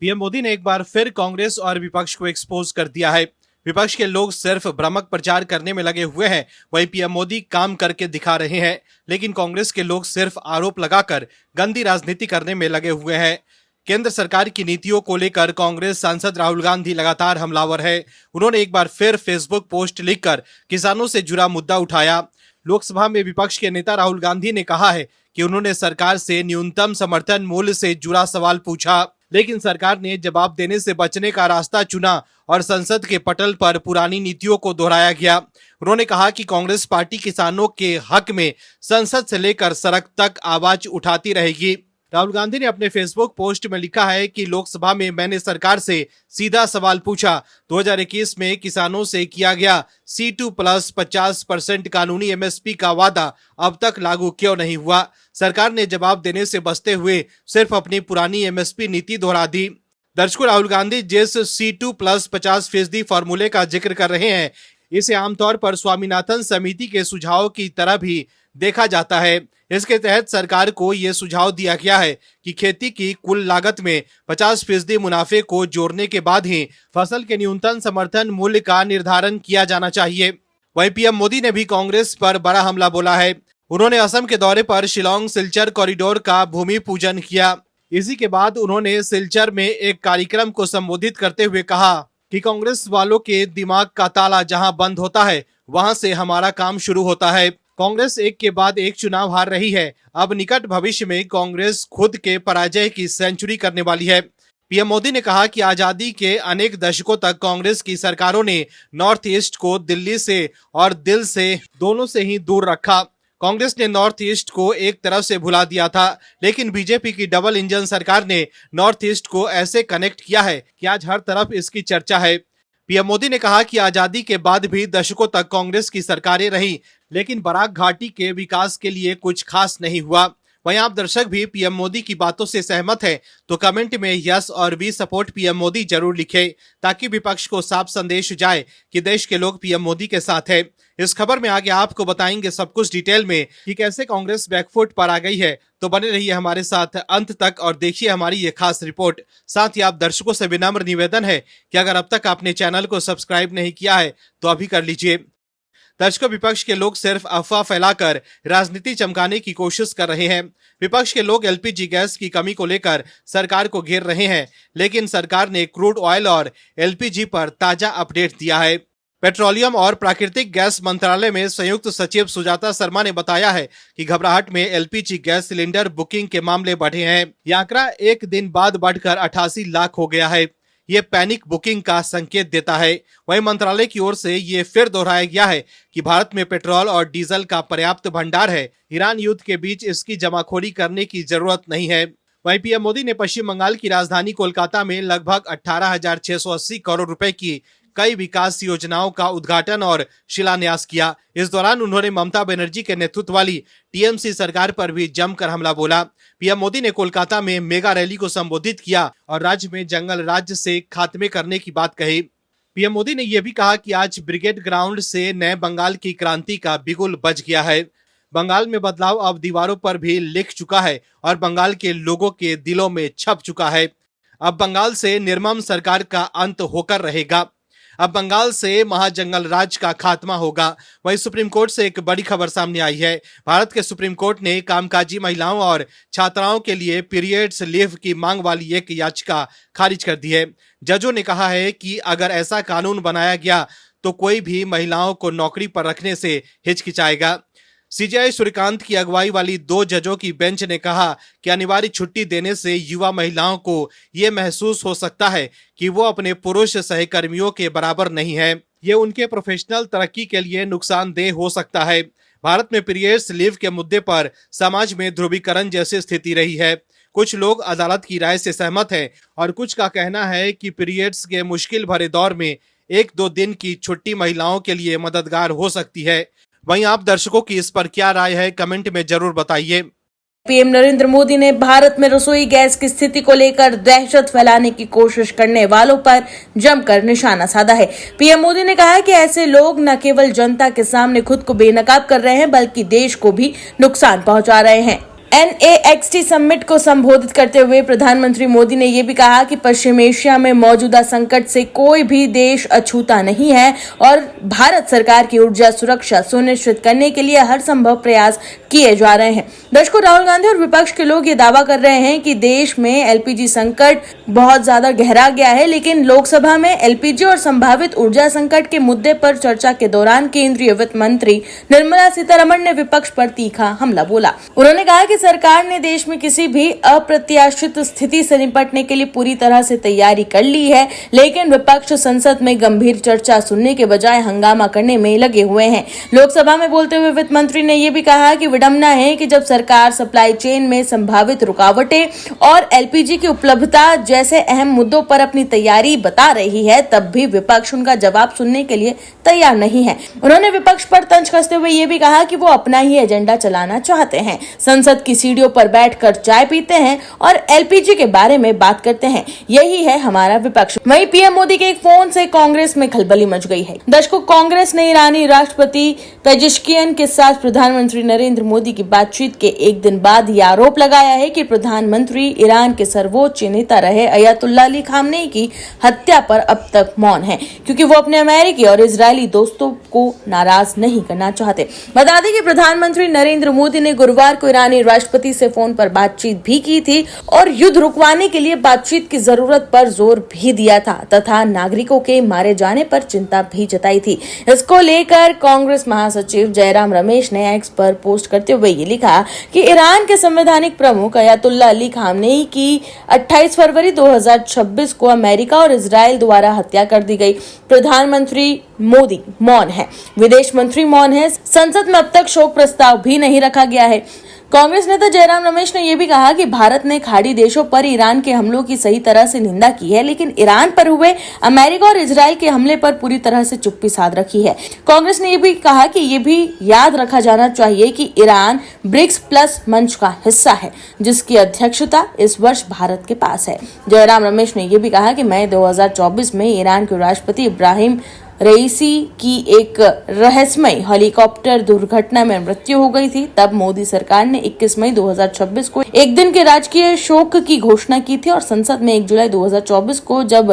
PM Modi ने एक बार फिर कांग्रेस और विपक्ष को एक्सपोज कर दिया है। विपक्ष के लोग सिर्फ भ्रामक प्रचार करने में लगे हुए हैं, वहीं पीएम मोदी काम करके दिखा रहे हैं। लेकिन कांग्रेस के लोग सिर्फ आरोप लगाकर गंदी राजनीति करने में लगे हुए हैं। केंद्र सरकार की नीतियों को लेकर कांग्रेस सांसद राहुल गांधी लगातार हमलावर है। उन्होंने एक बार फिर फेसबुक पोस्ट लिखकर किसानों से जुड़ा मुद्दा उठाया। लोकसभा में विपक्ष के नेता राहुल गांधी ने कहा है कि उन्होंने सरकार से न्यूनतम समर्थन मूल्य से जुड़ा सवाल पूछा, लेकिन सरकार ने जवाब देने से बचने का रास्ता चुना और संसद के पटल पर पुरानी नीतियों को दोहराया गया। उन्होंने कहा कि कांग्रेस पार्टी किसानों के हक में संसद से लेकर सड़क तक आवाज उठाती रहेगी। राहुल गांधी ने अपने फेसबुक पोस्ट में लिखा है कि लोकसभा में मैंने सरकार से सीधा सवाल पूछा, 2021 में किसानों से किया गया C2 प्लस 50% कानूनी MSP का वादा अब तक लागू क्यों नहीं हुआ? सरकार ने जवाब देने से बचते हुए सिर्फ अपनी पुरानी MSP नीति दोहरा दी। दर्शकों, राहुल गांधी जिस C2 प्लस 50% फॉर्मूले का जिक्र कर रहे हैं, इसे आमतौर पर स्वामीनाथन समिति के सुझाव की तरह भी देखा जाता है। इसके तहत सरकार को यह सुझाव दिया गया है कि खेती की कुल लागत में 50% मुनाफे को जोड़ने के बाद ही फसल के न्यूनतम समर्थन मूल्य का निर्धारण किया जाना चाहिए। वहीं पीएम मोदी ने भी कांग्रेस पर बड़ा हमला बोला है। उन्होंने असम के दौरे पर शिलोंग सिलचर कॉरिडोर का भूमि पूजन किया। इसी के बाद उन्होंने सिलचर में एक कार्यक्रम को संबोधित करते हुए कहा कि कांग्रेस वालों के दिमाग का ताला जहां बंद होता है, वहां से हमारा काम शुरू होता है। कांग्रेस एक के बाद एक चुनाव हार रही है। अब निकट भविष्य में कांग्रेस खुद के पराजय की सेंचुरी करने वाली है। पीएम मोदी ने कहा कि आजादी के अनेक दशकों तक कांग्रेस की सरकारों ने नॉर्थ ईस्ट को दिल्ली से और दिल से दोनों से ही दूर रखा। कांग्रेस ने नॉर्थ ईस्ट को एक तरफ से भुला दिया था, लेकिन बीजेपी की डबल इंजन सरकार ने नॉर्थ ईस्ट को ऐसे कनेक्ट किया है कि आज हर तरफ इसकी चर्चा है। पीएम मोदी ने कहा कि आजादी के बाद भी दशकों तक कांग्रेस की सरकारें रही, लेकिन बराक घाटी के विकास के लिए कुछ खास नहीं हुआ। वहीं आप दर्शक भी पीएम मोदी की बातों से सहमत हैं तो कमेंट में यस और वी सपोर्ट पीएम मोदी जरूर लिखें, ताकि विपक्ष को साफ संदेश जाए कि देश के लोग पीएम मोदी के साथ हैं। इस खबर में आगे आपको बताएंगे सब कुछ डिटेल में कि कैसे कांग्रेस बैकफुट पर आ गई है। तो बने रहिए हमारे साथ अंत तक और देखिए हमारी ये खास रिपोर्ट। साथ ही आप दर्शकों से विनम्र निवेदन है कि अगर अब तक आपने चैनल को सब्सक्राइब नहीं किया है तो अभी कर लीजिए। दर्शकों, विपक्ष के लोग सिर्फ अफवाह फैलाकर राजनीति चमकाने की कोशिश कर रहे हैं। विपक्ष के लोग LPG गैस की कमी को लेकर सरकार को घेर रहे हैं, लेकिन सरकार ने क्रूड ऑयल और LPG पर ताजा अपडेट दिया है। पेट्रोलियम और प्राकृतिक गैस मंत्रालय में संयुक्त सचिव सुजाता शर्मा ने बताया है कि घबराहट में LPG गैस सिलेंडर बुकिंग के मामले बढ़े हैं। यह आंकड़ा एक दिन बाद बढ़कर 88 लाख हो गया है। ये पैनिक बुकिंग का संकेत देता है। वहीं मंत्रालय की ओर से ये फिर दोहराया गया है कि भारत में पेट्रोल और डीजल का पर्याप्त भंडार है। ईरान युद्ध के बीच इसकी जमाखोरी करने की जरूरत नहीं है। वहीं पीएम मोदी ने पश्चिम बंगाल की राजधानी कोलकाता में लगभग 18,680 करोड़ रुपए की कई विकास योजनाओं का उद्घाटन और शिलान्यास किया। इस दौरान उन्होंने ममता बनर्जी के नेतृत्व वाली TMC सरकार पर भी जमकर हमला बोला। पीएम मोदी ने कोलकाता में मेगा रैली को संबोधित किया और राज्य में जंगल राज्य से खात्मे करने की बात कही। पीएम मोदी ने यह भी कहा कि आज ब्रिगेड ग्राउंड से नए बंगाल की क्रांति का बिगुल बज गया है। बंगाल में बदलाव अब दीवारों पर भी लिख चुका है और बंगाल के लोगों के दिलों में छप चुका है। अब बंगाल से निर्मम सरकार का अंत होकर रहेगा। अब बंगाल से महाजंगल राज का खात्मा होगा। वहीं सुप्रीम कोर्ट से एक बड़ी खबर सामने आई है। भारत के सुप्रीम कोर्ट ने कामकाजी महिलाओं और छात्राओं के लिए पीरियड्स लीव की मांग वाली एक याचिका खारिज कर दी है। जजों ने कहा है कि अगर ऐसा कानून बनाया गया तो कोई भी महिलाओं को नौकरी पर रखने से हिचकिचाएगा। CJI सूर्यकांत की अगुवाई वाली 2 जजों की बेंच ने कहा कि अनिवार्य छुट्टी देने से युवा महिलाओं को ये महसूस हो सकता है कि वो अपने पुरुष सहकर्मियों के बराबर नहीं है। ये उनके प्रोफेशनल तरक्की के लिए नुकसानदेह हो सकता है। भारत में पीरियड्स लीव के मुद्दे पर समाज में ध्रुवीकरण जैसी स्थिति रही है। कुछ लोग अदालत की राय से सहमत हैं और कुछ का कहना है कि पीरियड्स के मुश्किल भरे दौर में 1-2 दिन की छुट्टी महिलाओं के लिए मददगार हो सकती है। वहीं आप दर्शकों की इस पर क्या राय है, कमेंट में जरूर बताइए। पीएम नरेंद्र मोदी ने भारत में रसोई गैस की स्थिति को लेकर दहशत फैलाने की कोशिश करने वालों पर जमकर निशाना साधा है। पीएम मोदी ने कहा कि ऐसे लोग न केवल जनता के सामने खुद को बेनकाब कर रहे हैं, बल्कि देश को भी नुकसान पहुंचा रहे हैं। NAXT समिट को संबोधित करते हुए प्रधानमंत्री मोदी ने यह भी कहा कि पश्चिम एशिया में मौजूदा संकट से कोई भी देश अछूता नहीं है और भारत सरकार की ऊर्जा सुरक्षा सुनिश्चित करने के लिए हर संभव प्रयास किए जा रहे हैं। दर्शकों, राहुल गांधी और विपक्ष के लोग ये दावा कर रहे हैं कि देश में एलपीजी संकट बहुत ज्यादा गहरा गया है, लेकिन लोकसभा में एलपीजी और संभावित ऊर्जा संकट के मुद्दे पर चर्चा के दौरान केंद्रीय वित्त मंत्री निर्मला सीतारमण ने विपक्ष पर तीखा हमला बोला। उन्होंने कहा कि सरकार ने देश में किसी भी अप्रत्याशित स्थिति से निपटने के लिए पूरी तरह से तैयारी कर ली है, लेकिन विपक्ष संसद में गंभीर चर्चा सुनने के बजाय हंगामा करने में लगे हुए हैं। लोकसभा में बोलते हुए वित्त मंत्री ने यह भी कहा कि विडंबना है कि जब सरकार सप्लाई चेन में संभावित रुकावटें और एलपीजी की उपलब्धता जैसे अहम मुद्दों पर अपनी तैयारी बता रही है, तब भी विपक्ष उनका जवाब सुनने के लिए तैयार नहीं है। उन्होंने विपक्ष पर तंज कसते हुए यह भी कहा कि वो अपना ही एजेंडा चलाना चाहते हैं, संसद की सीढ़ियों पर बैठकर चाय पीते हैं और एलपीजी के बारे में बात करते हैं। यही है हमारा विपक्ष। वहीं पीएम मोदी के एक फोन से कांग्रेस में खलबली मच गई है। दर्शकों, कांग्रेस ने ईरानी राष्ट्रपति पेजेश्कियन के साथ प्रधानमंत्री नरेंद्र मोदी की बातचीत के एक दिन बाद यह आरोप लगाया है कि प्रधानमंत्री ईरान के सर्वोच्च नेता रहे अयतुल्ला अली खामनेई की हत्या पर अब तक मौन है, क्योंकि वो अपने अमेरिकी और इजरायली दोस्तों को नाराज नहीं करना चाहते। बता दें कि प्रधानमंत्री नरेंद्र मोदी ने गुरुवार को ईरानी राष्ट्रपति से फोन पर बातचीत भी की थी और युद्ध रुकवाने के लिए बातचीत की जरूरत पर जोर भी दिया था तथा नागरिकों के मारे जाने पर चिंता भी जताई थी। इसको लेकर कांग्रेस महासचिव जयराम रमेश ने एक्स पर पोस्ट करते हुए ये लिखा कि ईरान के संवैधानिक प्रमुख अयतुल्ला अली खामनेई की 28 फरवरी 2026 को अमेरिका और इजरायल द्वारा हत्या कर दी गई। प्रधानमंत्री मोदी मौन है, विदेश मंत्री मौन है, संसद में अब तक शोक प्रस्ताव भी नहीं रखा गया है। कांग्रेस नेता जयराम रमेश ने यह भी कहा कि भारत ने खाड़ी देशों पर ईरान के हमलों की सही तरह से निंदा की है, लेकिन ईरान पर हुए अमेरिका और इजरायल के हमले पर पूरी तरह से चुप्पी साध रखी है। कांग्रेस ने यह भी कहा कि यह भी याद रखा जाना चाहिए कि ईरान ब्रिक्स प्लस मंच का हिस्सा है, जिसकी अध्यक्षता इस वर्ष भारत के पास है। जयराम रमेश ने यह भी कहा कि मई 2024 में ईरान के राष्ट्रपति इब्राहिम रईसी की एक रहस्यमय हेलीकॉप्टर दुर्घटना में मृत्यु हो गई थी। तब मोदी सरकार ने 21 मई 2026 को एक दिन के राजकीय शोक की घोषणा की थी और संसद में 1 जुलाई 2024 को जब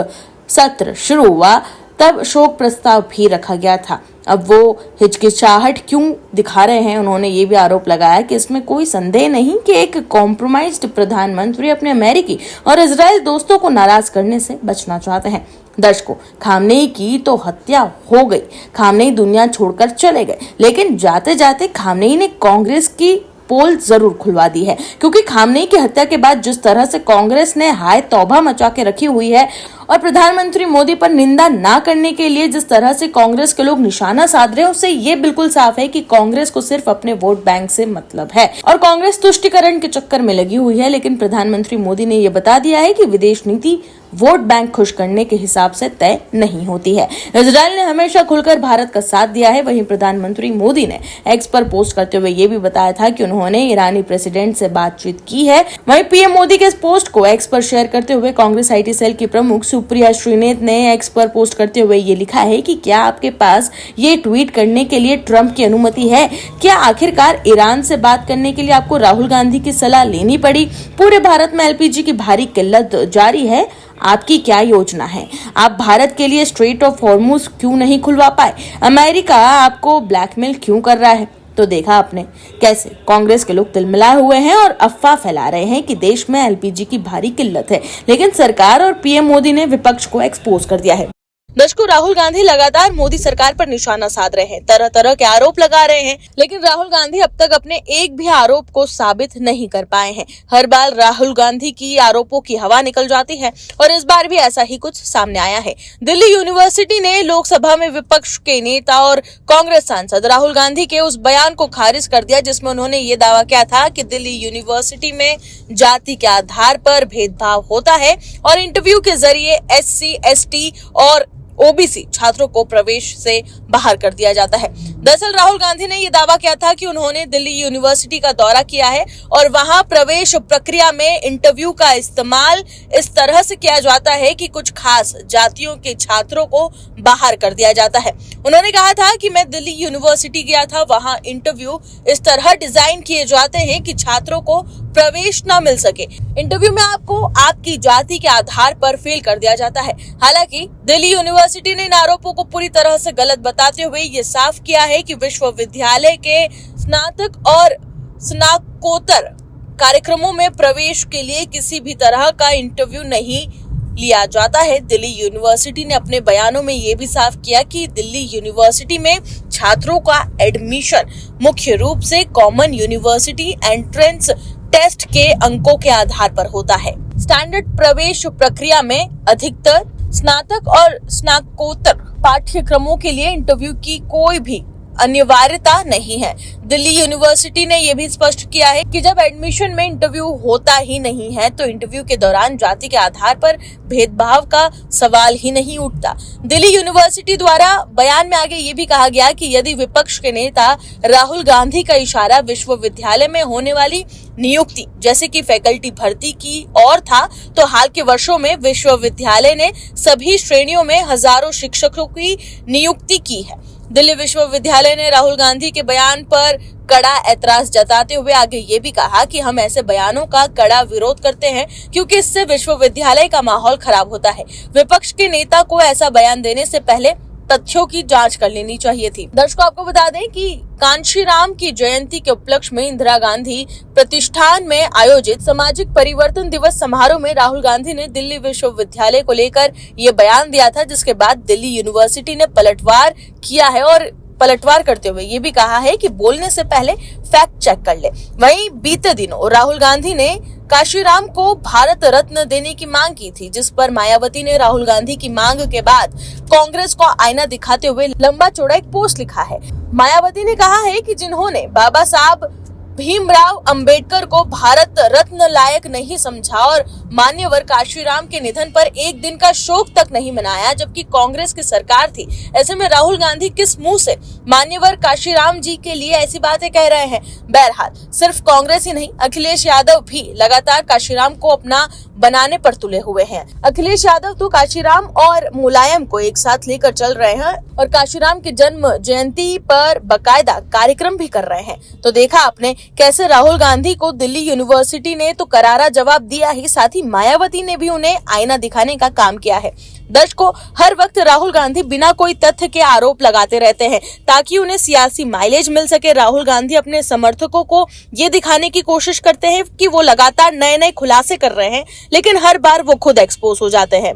सत्र शुरू हुआ तब शोक प्रस्ताव भी रखा गया था। अब वो हिचकिचाहट क्यों दिखा रहे हैं? उन्होंने ये भी आरोप लगाया कि इसमें कोई संदेह नहीं कि एक कॉम्प्रोमाइज्ड प्रधानमंत्री अपने अमेरिकी और इजरायल दोस्तों को नाराज करने से बचना चाहते हैं। दर्शकों, खामनेई की तो हत्या हो गई, खामनेई दुनिया छोड़कर चले गए, लेकिन जाते जाते खामनेई ने कांग्रेस की पोल जरूर खुलवा दी है, क्योंकि खामनेई की हत्या के बाद जिस तरह से कांग्रेस ने हाय तौबा मचा के रखी हुई है और प्रधानमंत्री मोदी पर निंदा ना करने के लिए जिस तरह से कांग्रेस के लोग निशाना साध रहे हैं, उससे ये बिल्कुल साफ है कि कांग्रेस को सिर्फ अपने वोट बैंक से मतलब है और कांग्रेस तुष्टीकरण के चक्कर में लगी हुई है। लेकिन प्रधानमंत्री मोदी ने यह बता दिया है कि विदेश नीति वोट बैंक खुश करने के हिसाब से तय नहीं होती है। इजरायल ने हमेशा खुलकर भारत का साथ दिया है। वहीं प्रधानमंत्री मोदी ने एक्स पर पोस्ट करते हुए ये भी बताया था कि उन्होंने ईरानी प्रेसिडेंट से बातचीत की है। वहीं पीएम मोदी के इस पोस्ट को एक्स पर शेयर करते हुए कांग्रेस आईटी सेल की प्रमुख सुप्रिया श्रीनेत ने एक्स पर पोस्ट करते हुए ये लिखा है कि क्या आपके पास ये ट्वीट करने के लिए ट्रंप की अनुमति है? क्या आखिरकार ईरान से बात करने के लिए आपको राहुल गांधी की सलाह लेनी पड़ी? पूरे भारत में एलपीजी की भारी किल्लत जारी है, आपकी क्या योजना है? आप भारत के लिए स्ट्रेट ऑफ हॉर्मुज क्यों नहीं खुलवा पाए? अमेरिका आपको ब्लैकमेल क्यों कर रहा है? तो देखा आपने कैसे कांग्रेस के लोग तिलमिलाए हुए हैं और अफवाह फैला रहे हैं कि देश में एलपीजी की भारी किल्लत है, लेकिन सरकार और पीएम मोदी ने विपक्ष को एक्सपोज कर दिया है। दर्शकों, राहुल गांधी लगातार मोदी सरकार पर निशाना साध रहे हैं, तरह तरह के आरोप लगा रहे हैं, लेकिन राहुल गांधी अब तक अपने एक भी आरोप को साबित नहीं कर पाए हैं। हर बार राहुल गांधी की आरोपों की हवा निकल जाती है और इस बार भी ऐसा ही कुछ सामने आया है। दिल्ली यूनिवर्सिटी ने लोकसभा में विपक्ष के नेता और कांग्रेस सांसद राहुल गांधी के उस बयान को खारिज कर दिया जिसमें उन्होंने ये दावा किया था कि दिल्ली यूनिवर्सिटी में जाति के आधार पर भेदभाव होता है और इंटरव्यू के जरिए SC, ST और ओबीसी छात्रों को प्रवेश से बाहर कर दिया जाता है। दरअसल राहुल गांधी ने ये दावा किया था कि उन्होंने दिल्ली यूनिवर्सिटी का दौरा किया है और वहां प्रवेश प्रक्रिया में इंटरव्यू का इस्तेमाल इस तरह से किया जाता है कि कुछ खास जातियों के छात्रों को बाहर कर दिया जाता है। उन्होंने कहा था कि मैं दिल्ली यूनिवर्सिटी गया था, वहां इंटरव्यू इस तरह डिजाइन किए जाते हैं कि छात्रों को प्रवेश न मिल सके। इंटरव्यू में आपको आपकी जाति के आधार पर फेल कर दिया जाता है। हालांकि दिल्ली यूनिवर्सिटी ने इन आरोपों को पूरी तरह से गलत बताते हुए ये साफ किया है कि विश्वविद्यालय के स्नातक और स्नातकोत्तर कार्यक्रमों में प्रवेश के लिए किसी भी तरह का इंटरव्यू नहीं लिया जाता है। दिल्ली यूनिवर्सिटी ने अपने बयानों में ये भी साफ किया कि दिल्ली यूनिवर्सिटी में छात्रों का एडमिशन मुख्य रूप से कॉमन यूनिवर्सिटी एंट्रेंस टेस्ट के अंकों के आधार पर होता है। स्टैंडर्ड प्रवेश प्रक्रिया में अधिकतर स्नातक और स्नातकोत्तर पाठ्यक्रमों के लिए इंटरव्यू की कोई भी अनिवार्यता नहीं है। दिल्ली यूनिवर्सिटी ने यह भी स्पष्ट किया है कि जब एडमिशन में इंटरव्यू होता ही नहीं है तो इंटरव्यू के दौरान जाति के आधार पर भेदभाव का सवाल ही नहीं उठता। दिल्ली यूनिवर्सिटी द्वारा बयान में आगे ये भी कहा गया कि यदि विपक्ष के नेता राहुल गांधी का इशारा विश्वविद्यालय में होने वाली नियुक्ति जैसे कि फैकल्टी भर्ती की ओर था तो हाल के वर्षों में विश्वविद्यालय ने सभी श्रेणियों में हजारों शिक्षकों की नियुक्ति की है। दिल्ली विश्वविद्यालय ने राहुल गांधी के बयान पर कड़ा ऐतराज जताते हुए आगे ये भी कहा कि हम ऐसे बयानों का कड़ा विरोध करते हैं क्योंकि इससे विश्वविद्यालय का माहौल खराब होता है। विपक्ष के नेता को ऐसा बयान देने से पहले तथ्यों की जांच कर लेनी चाहिए थी। दर्शकों आपको बता दें कि कांशीराम की जयंती के उपलक्ष्य में इंदिरा गांधी प्रतिष्ठान में आयोजित सामाजिक परिवर्तन दिवस समारोह में राहुल गांधी ने दिल्ली विश्वविद्यालय को लेकर ये बयान दिया था, जिसके बाद दिल्ली यूनिवर्सिटी ने पलटवार किया है और पलटवार करते हुए ये भी कहा है कि बोलने से पहले फैक्ट चेक कर ले। वहीं बीते दिनों राहुल गांधी ने काशीराम को भारत रत्न देने की मांग की थी, जिस पर मायावती ने राहुल गांधी की मांग के बाद कांग्रेस को आईना दिखाते हुए लंबा चौड़ा एक पोस्ट लिखा है। मायावती ने कहा है कि जिन्होंने बाबा साहब भीमराव अंबेडकर को भारत रत्न लायक नहीं समझा और मान्यवर काशीराम के निधन पर एक दिन का शोक तक नहीं मनाया, जबकि कांग्रेस की सरकार थी, ऐसे में राहुल गांधी किस मुंह से मान्यवर काशीराम जी के लिए ऐसी बातें कह रहे हैं। बहरहाल सिर्फ कांग्रेस ही नहीं, अखिलेश यादव भी लगातार काशीराम को अपना बनाने पर तुले हुए हैं। अखिलेश यादव तो काशीराम और मुलायम को एक साथ लेकर चल रहे हैं और काशीराम की जन्म जयंती पर बाकायदा कार्यक्रम भी कर रहे हैं। तो देखा आपने कैसे राहुल गांधी को दिल्ली यूनिवर्सिटी ने तो करारा जवाब दिया ही, साथ ही मायावती ने भी उन्हें आईना दिखाने का काम किया है। दर्शकों, हर वक्त राहुल गांधी बिना कोई तथ्य के आरोप लगाते रहते हैं ताकि उन्हें सियासी माइलेज मिल सके। राहुल गांधी अपने समर्थकों को ये दिखाने की कोशिश करते हैं कि वो लगातार नए नए खुलासे कर रहे हैं, लेकिन हर बार वो खुद एक्सपोज हो जाते हैं।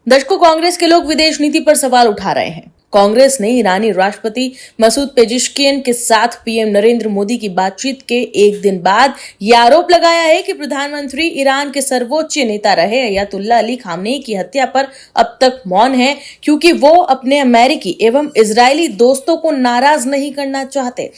दर्शकों, कांग्रेस के लोग विदेश नीति पर सवाल उठा रहे हैं। कांग्रेस ने ईरानी राष्ट्रपति मसूद पेजिशकियन के साथ पीएम नरेंद्र मोदी की बातचीत के एक दिन बाद यह आरोप लगाया है कि प्रधानमंत्री ईरान के सर्वोच्च नेता रहे अयतुल्ला अली खामनेई की हत्या पर अब तक मौन है, क्योंकि वो अपने अमेरिकी एवं इजरायली दोस्तों को नाराज नहीं करना चाहते।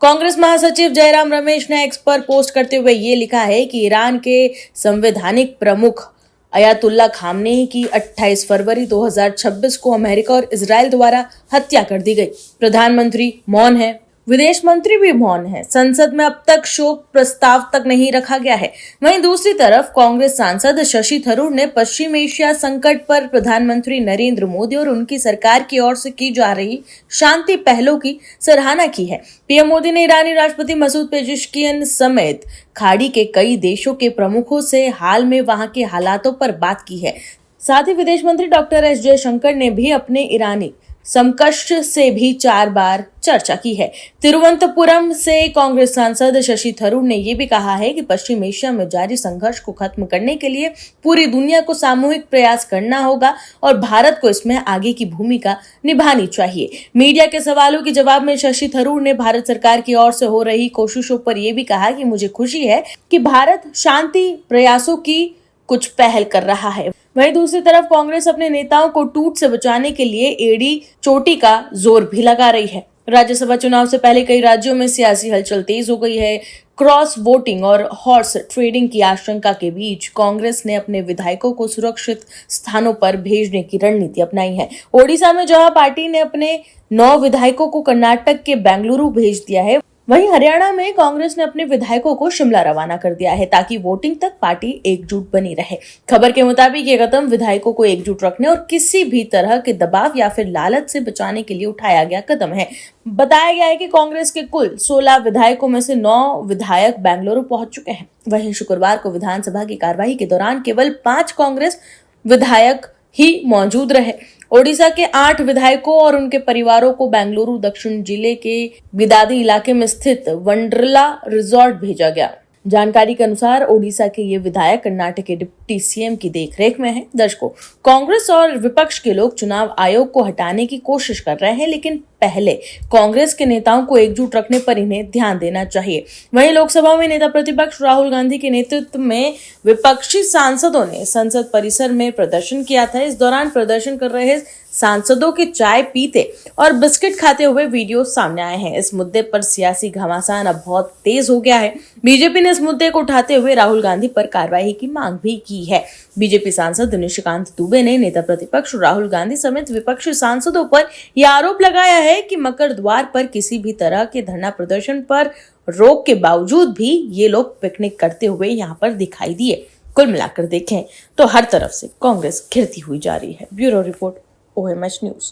कांग्रेस महासचिव जयराम रमेश ने एक्स पर पोस्ट करते हुए ये लिखा है कि ईरान के संवैधानिक प्रमुख अयतुल्ला खामनेई की 28 फरवरी 2026 को अमेरिका और इजराइल द्वारा हत्या कर दी गई। प्रधानमंत्री मौन है, विदेश मंत्री भी मौन है, संसद में अब तक शोक प्रस्ताव तक नहीं रखा गया है। वहीं दूसरी तरफ कांग्रेस सांसद शशि थरूर ने पश्चिम एशिया संकट पर प्रधानमंत्री नरेंद्र मोदी और उनकी सरकार की ओर से की जा रही शांति पहलों की सराहना की है। पीएम मोदी ने ईरानी राष्ट्रपति मसूद पेजिशकियन समेत खाड़ी के कई देशों के प्रमुखों से हाल में वहां के हालातों पर बात की है। साथ ही विदेश मंत्री डॉक्टर एस जयशंकर ने भी अपने ईरानी समकक्ष से भी 4 बार चर्चा की है। तिरुवनंतपुरम से कांग्रेस सांसद शशि थरूर ने यह भी कहा है कि पश्चिम एशिया में जारी संघर्ष को खत्म करने के लिए पूरी दुनिया को सामूहिक प्रयास करना होगा और भारत को इसमें आगे की भूमिका निभानी चाहिए। मीडिया के सवालों के जवाब में शशि थरूर ने भारत सरकार की ओर से हो रही कोशिशों पर यह भी कहा कि मुझे खुशी है कि भारत शांति प्रयासों की कुछ पहल कर रहा है। वहीं दूसरी तरफ कांग्रेस अपने नेताओं को टूट से बचाने के लिए एड़ी चोटी का जोर भी लगा रही है। राज्यसभा चुनाव से पहले कई राज्यों में सियासी हलचल तेज हो गई है। क्रॉस वोटिंग और हॉर्स ट्रेडिंग की आशंका के बीच कांग्रेस ने अपने विधायकों को सुरक्षित स्थानों पर भेजने की रणनीति अपनाई है। ओडिशा में जहां पार्टी ने अपने 9 विधायकों को कर्नाटक के बेंगलुरु भेज दिया है, वहीं हरियाणा में कांग्रेस ने अपने विधायकों को शिमला रवाना कर दिया है ताकि वोटिंग तक पार्टी एकजुट बनी रहे। खबर के मुताबिक ये कदम विधायकों को एकजुट रखने और किसी भी तरह के दबाव या फिर लालच से बचाने के लिए उठाया गया कदम है। बताया गया है कि कांग्रेस के कुल 16 विधायकों में से 9 विधायक बेंगलुरु पहुंच चुके हैं। वहीं शुक्रवार को विधानसभा की कार्यवाही के दौरान केवल 5 कांग्रेस विधायक ही मौजूद रहे। ओडिशा के 8 विधायकों और उनके परिवारों को बेंगलुरु दक्षिण जिले के बिदादी इलाके में स्थित वंडरला रिजॉर्ट भेजा गया। जानकारी के अनुसार ओडिशा के ये विधायक कर्नाटक के डिप्टी सीएम की देखरेख में हैं। दर्शकों, कांग्रेस और विपक्ष के लोग चुनाव आयोग को हटाने की कोशिश कर रहे हैं, लेकिन पहले कांग्रेस के नेताओं को एकजुट रखने पर इन्हें ध्यान देना चाहिए। वहीं लोकसभा में नेता प्रतिपक्ष राहुल गांधी के नेतृत्व में विपक्षी सांसदों ने संसद परिसर में प्रदर्शन किया था। इस दौरान प्रदर्शन कर रहे सांसदों के चाय पीते और बिस्किट खाते हुए वीडियो सामने आए हैं। इस मुद्दे पर सियासी घमासान अब बहुत तेज हो गया है। बीजेपी ने इस मुद्दे को उठाते हुए राहुल गांधी पर कार्रवाई की मांग भी की है। बीजेपी सांसद निशिकांत दुबे ने नेता प्रतिपक्ष राहुल गांधी समेत विपक्षी सांसदों पर यह आरोप लगाया है कि मकर द्वार पर किसी भी तरह के धरना प्रदर्शन पर रोक के बावजूद भी ये लोग पिकनिक करते हुए यहाँ पर दिखाई दिए। कुल मिलाकर देखें तो हर तरफ से कांग्रेस घिरती हुई जा रही है। Bureau report, OMH news.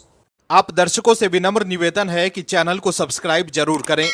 आप दर्शकों से विनम्र निवेदन है कि चैनल को सब्सक्राइब जरूर करें